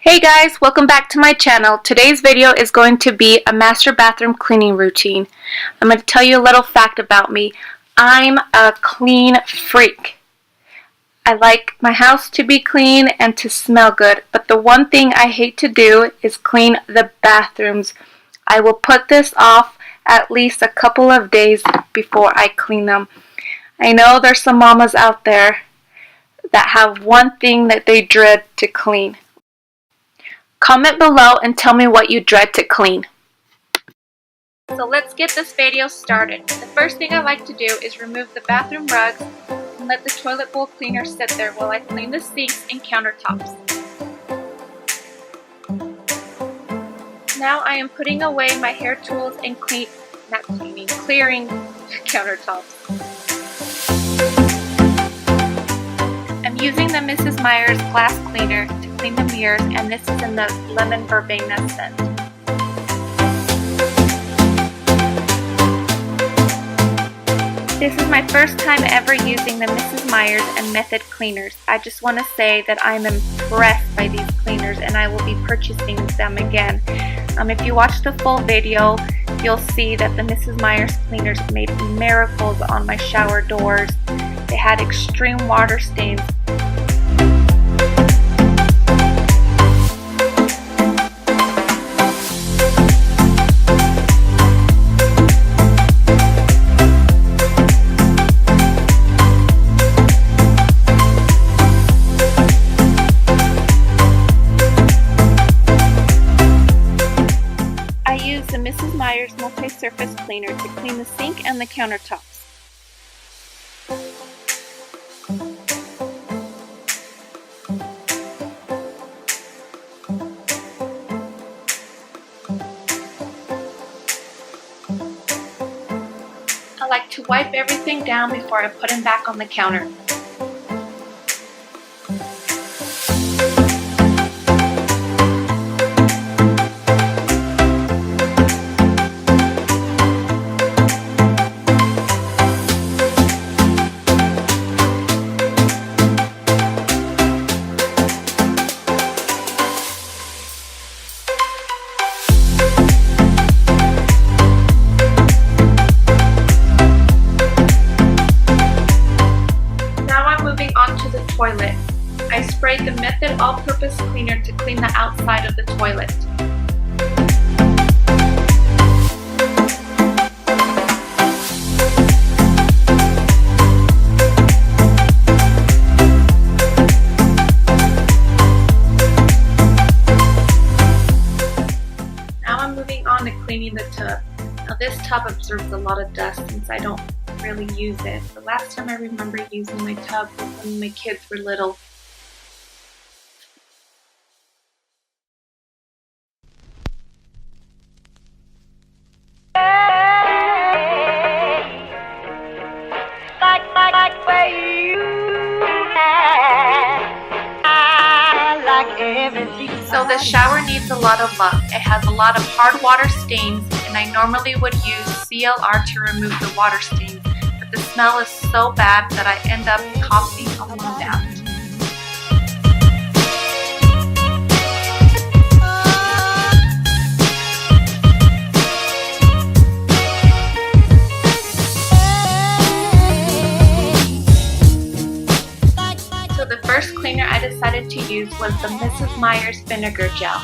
Hey guys, welcome back to my channel. Today's video is going to be a master bathroom cleaning routine. I'm going to tell you a little fact about me. I'm a clean freak. I like my house to be clean and to smell good, but the one thing I hate to do is clean the bathrooms. I will put this off at least a couple of days before I clean them. I know there's some mamas out there that have one thing that they dread to clean. Comment below and tell me what you dread to clean. So let's get this video started. The first thing I like to do is remove the bathroom rugs and let the toilet bowl cleaner sit there while I clean the sinks and countertops. Now I am putting away my hair tools and clearing the countertops. I'm using the Mrs. Meyers glass cleaner to clean the mirrors, and this is in the lemon verbena scent. This is my first time ever using the Mrs. Meyers and Method cleaners. I just want to say that I'm impressed by these cleaners and I will be purchasing them again. If you watch the full video, you'll see that the Mrs. Meyers cleaners made miracles on my shower doors. They had extreme water stains. I use the Mrs. Meyers multi-surface cleaner to clean the sink and the countertops. I like to wipe everything down before I put them back on the counter. Toilet. I sprayed the Method all-purpose cleaner to clean the outside of the toilet. Now I'm moving on to cleaning the tub. Now this tub absorbs a lot of dust since I don't really use it. The last time I remember using my tub was when my kids were little. So the shower needs a lot of love. It has a lot of hard water stains, and I normally would use CLR to remove the water stains, but the smell is so bad that I end up coughing a lot out. So the first cleaner I decided to use was the Mrs. Meyers Vinegar Gel.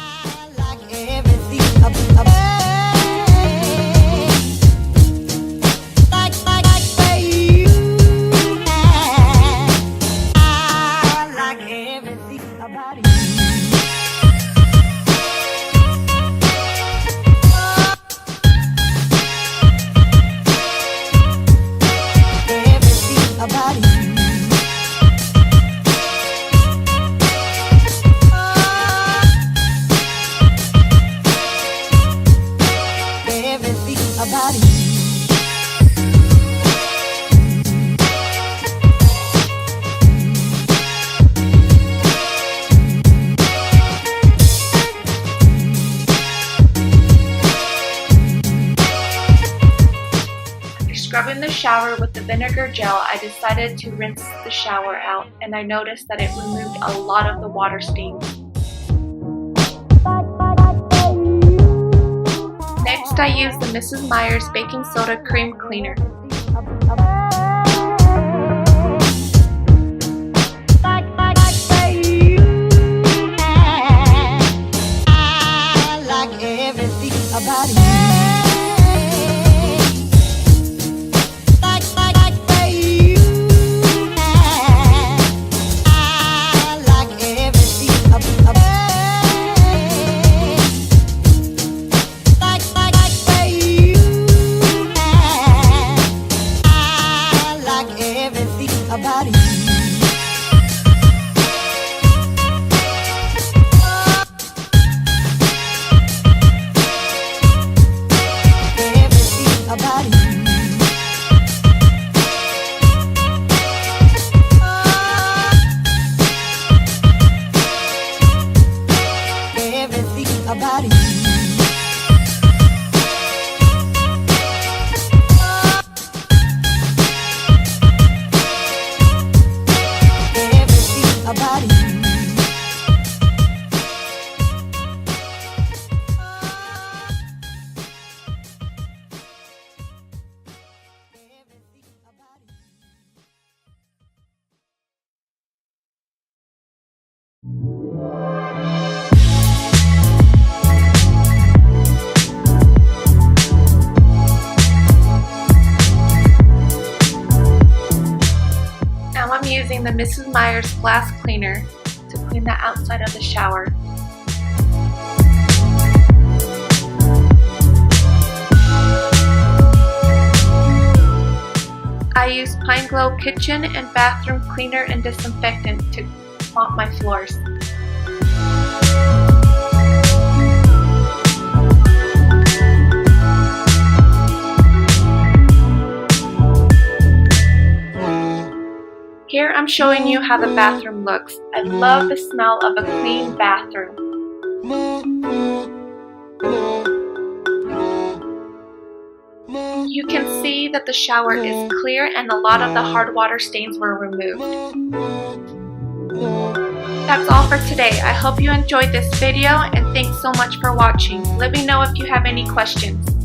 Scrubbing the shower with the vinegar gel, I decided to rinse the shower out, and I noticed that it removed a lot of the water stains. Next, I use the Mrs. Meyers baking soda cream cleaner. Now I'm using the Mrs. Meyers glass cleaner to clean the outside of the shower. I use Pine Glow kitchen and bathroom cleaner and disinfectant to mop my floors. Here I'm showing you how the bathroom looks. I love the smell of a clean bathroom. You can see that the shower is clear and a lot of the hard water stains were removed. That's all for today. I hope you enjoyed this video and thanks so much for watching. Let me know if you have any questions.